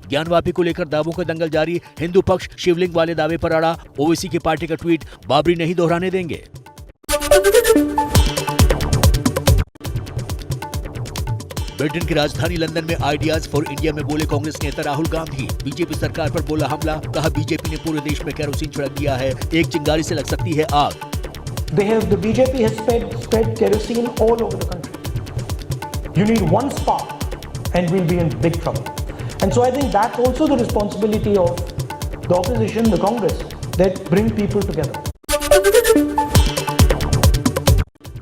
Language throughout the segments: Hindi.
ज्ञानवापी को लेकर दावों का दंगल जारी, हिंदू पक्ष शिवलिंग वाले दावे पर अड़ा, ओवैसी की पार्टी का ट्वीट, बाबरी नहीं दोहराने देंगे। ब्रिटेन की राजधानी लंदन में आइडियाज फॉर इंडिया में बोले कांग्रेस नेता राहुल गांधी, बीजेपी सरकार पर बोला हमला, कहा बीजेपी ने पूरे देश में केरोसिन छिड़क दिया है, एक चिंगारी से लग सकती है आग। The BJP has spread kerosene all over the country. You need one spark and we'll be in big trouble. And so I think that's also the responsibility of the opposition, the Congress, that bring people together.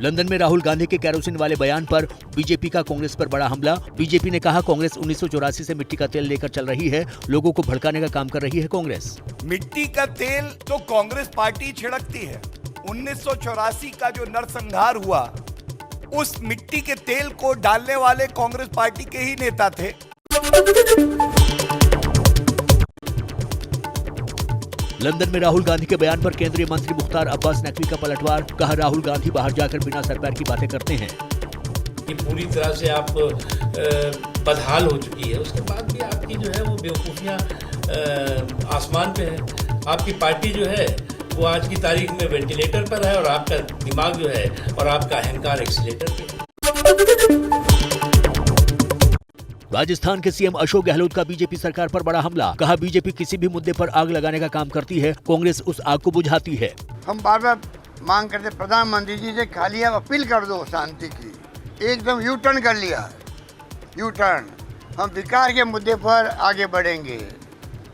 London में राहुल गांधी के केरोसिन वाले बयान पर बीजेपी का कांग्रेस पर बड़ा हमला। बीजेपी ने कहा कांग्रेस 1984 से मिट्टी का तेल लेकर चल रही है, लोगों को भड़काने का काम कर रही है कांग्रेस। मिट्टी का तेल तो कांग्रेस पार्टी छिड़कती है। 1984 का जो नरसंहार हुआ, उस मिट्टी के तेल को डालने वाले कांग्रेस पार्टी के ही नेता थे। लंदन में राहुल गांधी के बयान पर केंद्रीय मंत्री मुख्तार अब्बास नकवी का पलटवार, कहा राहुल गांधी बाहर जाकर बिना सर पैर की बातें करते हैं। ये पूरी तरह से आप बदहाल हो चुकी है, उसके बाद भी आपकी जो है वो बेवकूफियां आसमान पे है। आपकी पार्टी जो है वो आज की तारीख में वेंटिलेटर पर है और आपका दिमाग जो है और आपका अहंकार एक्सीलेटर पे है। राजस्थान के सीएम अशोक गहलोत का बीजेपी सरकार पर बड़ा हमला, कहा बीजेपी किसी भी मुद्दे पर आग लगाने का काम करती है, कांग्रेस उस आग को बुझाती है। हम बार बार मांग करते प्रधानमंत्री जी से, खाली आप अपील कर दो शांति की, एकदम यू टर्न कर लिया, यू टर्न। हम विकास के मुद्दे पर आगे बढ़ेंगे,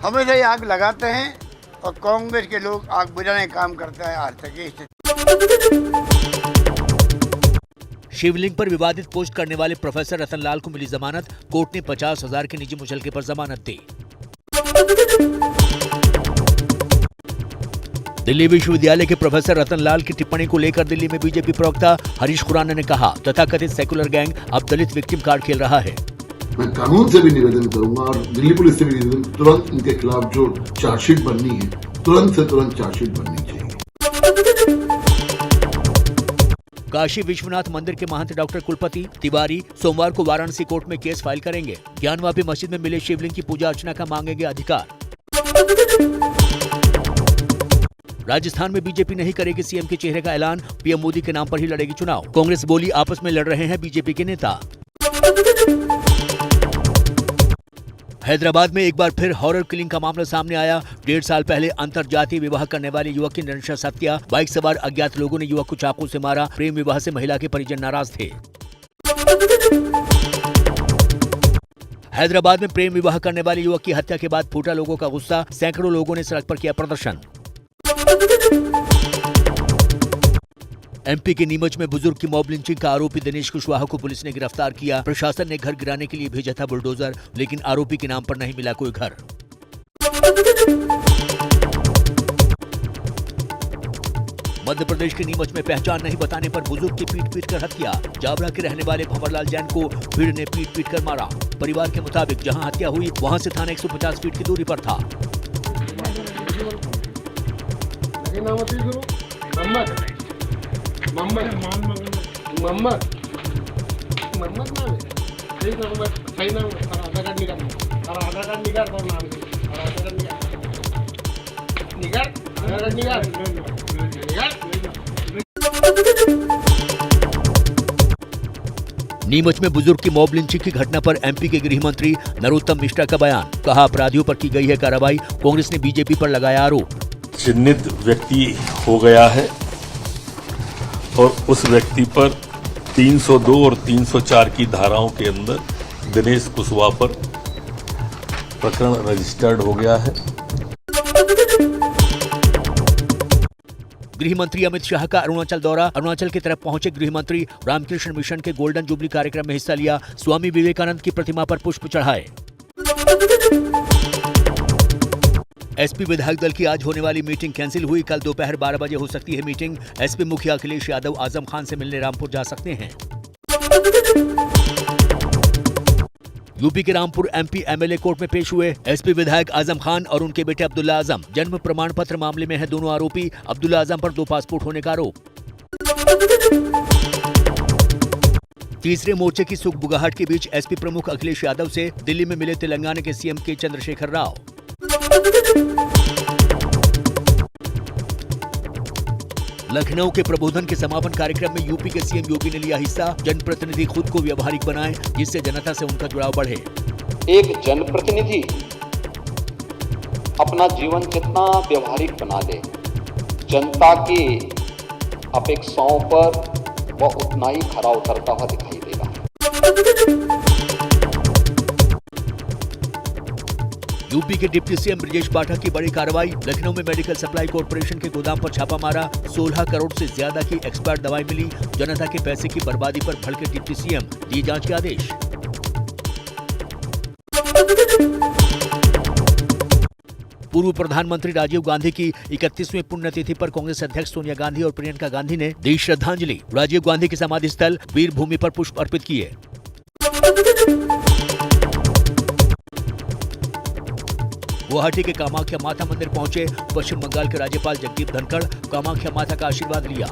हमेशा ही आग लगाते हैं और कांग्रेस के लोग आग बुझाने का काम करता है आज तक। शिवलिंग पर विवादित पोस्ट करने वाले प्रोफेसर रतनलाल को मिली जमानत, कोर्ट ने 50,000 के निजी मुचलके पर जमानत दी। दिल्ली विश्वविद्यालय के प्रोफेसर रतनलाल की टिप्पणी को लेकर दिल्ली में बीजेपी प्रवक्ता हरीश खुराना ने कहा, तथाकथित सेकुलर गैंग अब दलित विक्टिम कार्ड खेल रहा है। मैं कानून से भी निवेदन करूंगा और दिल्ली पुलिस से भी निवेदन, तुरंत इनके खिलाफ जो चार्जशीट बननी है, तुरंत से तुरंत चार्जशीट बननी चाहिए। काशी विश्वनाथ मंदिर के महंत डॉक्टर कुलपति तिवारी सोमवार को वाराणसी कोर्ट में केस फाइल करेंगे। ज्ञानवापी मस्जिद में मिले शिवलिंग की पूजा अर्चना का मांगेंगे अधिकार। राजस्थान में बीजेपी नहीं करेगी सीएम के चेहरे का ऐलान, पीएम मोदी के नाम पर ही लड़ेगी चुनाव। कांग्रेस बोली आपस में लड़ रहे हैं बीजेपी के नेता। हैदराबाद में एक बार फिर हॉरर किलिंग का मामला सामने आया। 1.5 साल पहले अंतरजातीय विवाह करने वाले युवक की नृशंस हत्या, बाइक सवार अज्ञात लोगों ने युवक को चाकू से मारा। प्रेम विवाह से महिला के परिजन नाराज थे। हैदराबाद में प्रेम विवाह करने वाले युवक की हत्या के बाद फूटा लोगों का गुस्सा, सैकड़ों लोगों ने सड़क पर किया प्रदर्शन। एमपी के नीमच में बुजुर्ग की मॉब लिंचिंग का आरोपी दिनेश कुशवाहा को पुलिस ने गिरफ्तार किया। प्रशासन ने घर गिराने के लिए भेजा था बुलडोजर, लेकिन आरोपी के नाम पर नहीं मिला कोई घर। मध्य प्रदेश के नीमच में पहचान नहीं बताने पर बुजुर्ग की पीट कर हत्या। जावरा के रहने वाले भंवरलाल जैन को भीड़ ने पीट कर मारा। परिवार के मुताबिक जहां हत्या हुई वहां से थाना 150 फीट की दूरी पर था। नीमच में बुजुर्ग की मॉब लिंचिंग की घटना पर एमपी के गृह मंत्री नरोत्तम मिश्रा का बयान, कहा अपराधियों पर की गई है कार्रवाई, कांग्रेस ने बीजेपी पर लगाया आरोप। चिन्हित व्यक्ति हो गया है और उस व्यक्ति पर 302 और 304 की धाराओं के अंदर दिनेश कुशवाहा पर प्रकरण रजिस्टर्ड हो गया है। गृह मंत्री अमित शाह का अरुणाचल दौरा, अरुणाचल की तरफ पहुंचे गृह मंत्री, रामकृष्ण मिशन के गोल्डन जुबली कार्यक्रम में हिस्सा लिया, स्वामी विवेकानंद की प्रतिमा पर पुष्प चढ़ाए। एसपी विधायक दल की आज होने वाली मीटिंग कैंसिल हुई। कल दोपहर 12 बजे हो सकती है मीटिंग। एसपी मुखिया अखिलेश यादव आजम खान से मिलने रामपुर जा सकते हैं। यूपी के रामपुर एमपी एमएलए कोर्ट में पेश हुए। एसपी विधायक आजम खान और उनके बेटे अब्दुल्ला आजम जन्म प्रमाण पत्र मामले में है दोनों आरोपी। अब्दुल्ला आजम पर 2 पासपोर्ट होने का आरोप। तीसरे मोर्चे की सुगबुगाहट के बीच एसपी प्रमुख अखिलेश यादव से दिल्ली में मिले तेलंगाना के सीएम के चंद्रशेखर राव। लखनऊ के प्रबोधन के समापन कार्यक्रम में यूपी के सीएम योगी ने लिया हिस्सा। जनप्रतिनिधि खुद को व्यावहारिक बनाएं, जिससे जनता से उनका जुड़ाव बढ़े। एक जनप्रतिनिधि अपना जीवन जितना व्यवहारिक बना ले, जनता की अपेक्षाओं पर वह उतना ही खरा उतरता हुआ दिखाई देगा। यूपी के डिप्टी सीएम ब्रजेश पाठक की बड़ी कार्रवाई। लखनऊ में मेडिकल सप्लाई कॉर्पोरेशन के गोदाम पर छापा मारा। 16 करोड़ से ज्यादा की एक्सपायर्ड दवाई मिली। जनता के पैसे की बर्बादी पर भड़के डिप्टी सीएम, दिए जांच के आदेश। पूर्व प्रधानमंत्री राजीव गांधी की 31वीं पुण्यतिथि पर कांग्रेस अध्यक्ष सोनिया गांधी और प्रियंका गांधी ने दी श्रद्धांजलि। राजीव गांधी की समाधि स्थल वीर भूमि पर पुष्प अर्पित किए। गुवाहाटी के कामाख्या माता मंदिर पहुंचे पश्चिम बंगाल के राज्यपाल जगदीप धनखड़। कामाख्या माता का आशीर्वाद लिया।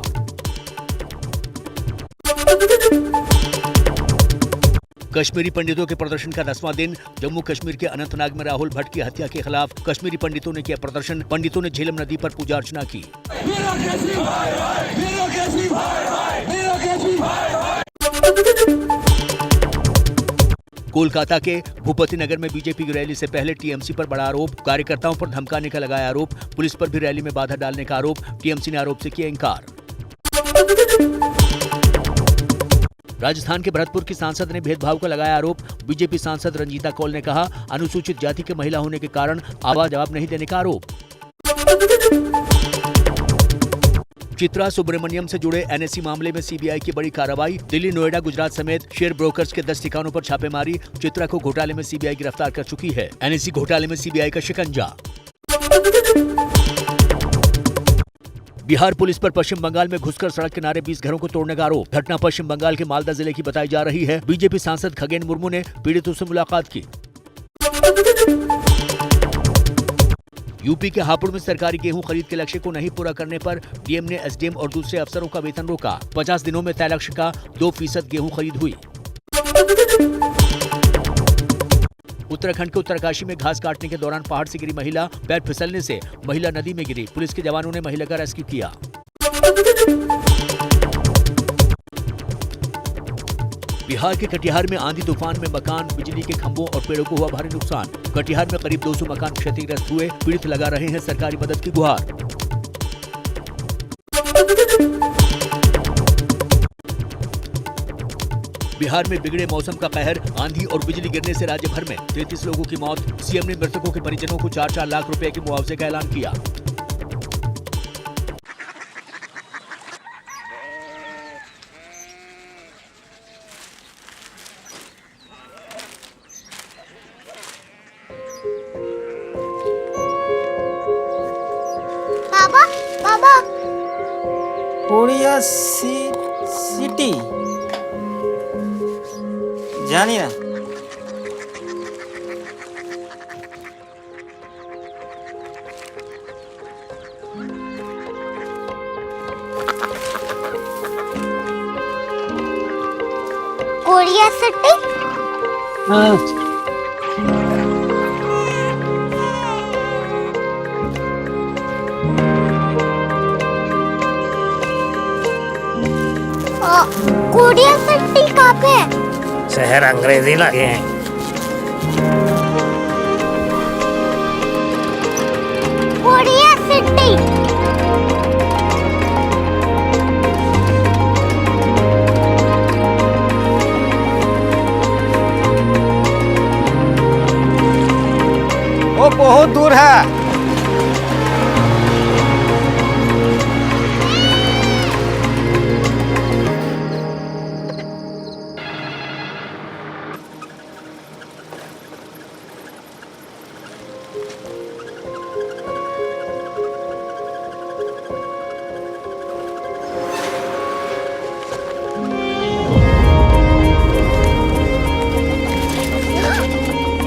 कश्मीरी पंडितों के प्रदर्शन का 10वां दिन। जम्मू कश्मीर के अनंतनाग में राहुल भट्ट की हत्या के खिलाफ कश्मीरी पंडितों ने किया प्रदर्शन। पंडितों ने झेलम नदी पर पूजा अर्चना की। कोलकाता के भूपति नगर में बीजेपी की रैली से पहले टीएमसी पर बड़ा आरोप। कार्यकर्ताओं पर धमकाने का लगाया आरोप। पुलिस पर भी रैली में बाधा डालने का आरोप। टीएमसी ने आरोप से किया इंकार। राजस्थान के भरतपुर की सांसद ने भेदभाव का लगाया आरोप। बीजेपी सांसद रंजीता कौल ने कहा, अनुसूचित जाति के महिला होने के कारण आवाज जवाब नहीं देने का आरोप। चित्रा सुब्रमण्यम से जुड़े एनएससी मामले में सीबीआई की बड़ी कार्रवाई। दिल्ली, नोएडा, गुजरात समेत शेयर ब्रोकर्स के 10 ठिकानों पर छापेमारी। चित्रा को घोटाले में सीबीआई गिरफ्तार कर चुकी है। एनएससी घोटाले में सीबीआई का शिकंजा। बिहार पुलिस पर पश्चिम बंगाल में घुसकर सड़क किनारे 20 घरों को तोड़ने का आरोप। घटना पश्चिम बंगाल के मालदा जिले की बताई जा रही है। बीजेपी सांसद खगेन मुर्मू ने पीड़ितों से मुलाकात की। यूपी के हापुड़ में सरकारी गेहूं खरीद के लक्ष्य को नहीं पूरा करने पर डीएम ने एसडीएम और दूसरे अफसरों का वेतन रोका। 50 दिनों में तय लक्ष्य का 2% गेहूं खरीद हुई। उत्तराखंड के उत्तरकाशी में घास काटने के दौरान पहाड़ से गिरी महिला। पैर फिसलने से महिला नदी में गिरी। पुलिस के जवानों ने महिला का रेस्क्यू किया। बिहार के कटिहार में आंधी तूफान में मकान, बिजली के खंभों और पेड़ों को हुआ भारी नुकसान। कटिहार में करीब 200 मकान क्षतिग्रस्त हुए। पीड़ित लगा रहे हैं सरकारी मदद की गुहार। बिहार में बिगड़े मौसम का कहर। आंधी और बिजली गिरने से राज्य भर में 33 लोगों की मौत। सीएम ने मृतकों के परिजनों को 4-4 लाख रुपए के मुआवजे का ऐलान किया। बाबा बाबा कोरिया सिटी জানি না कोरिया सिटी कोरिया सिटी कहाँ पे है? शहर अंग्रेजी लगे हैं। कोरिया सिटी वो बहुत दूर है।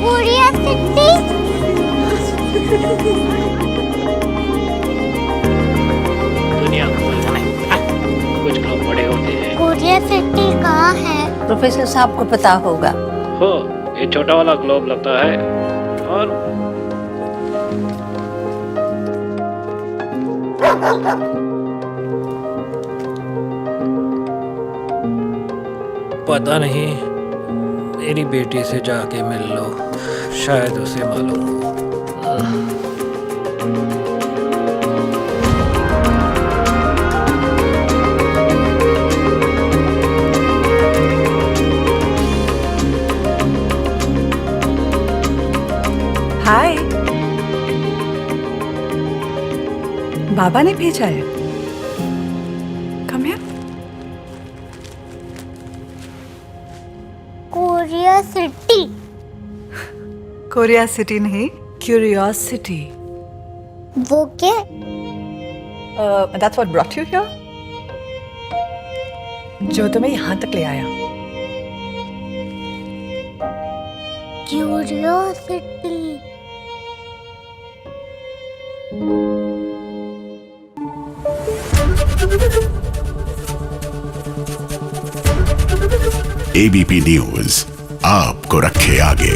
कोरिया सिटी दुनिया को कुछ लोग बड़े होते हैं। कोरिया सिटी कहाँ है? प्रोफेसर साहब को पता होगा। हो, ये छोटा वाला ग्लोब लगता है और पता नहीं, मेरी बेटी से जाके मिल लो, शायद उसे मालूम हो। हाय, बाबा ने भेजा है। Come here. Korea city. Korea city नहीं, क्यूरियोसिटी। वो क्या? That's what brought you here? जो तुम्हें यहाँ तक ले आया। क्यूरियोसिटी। एबीपी न्यूज आपको रखे आगे।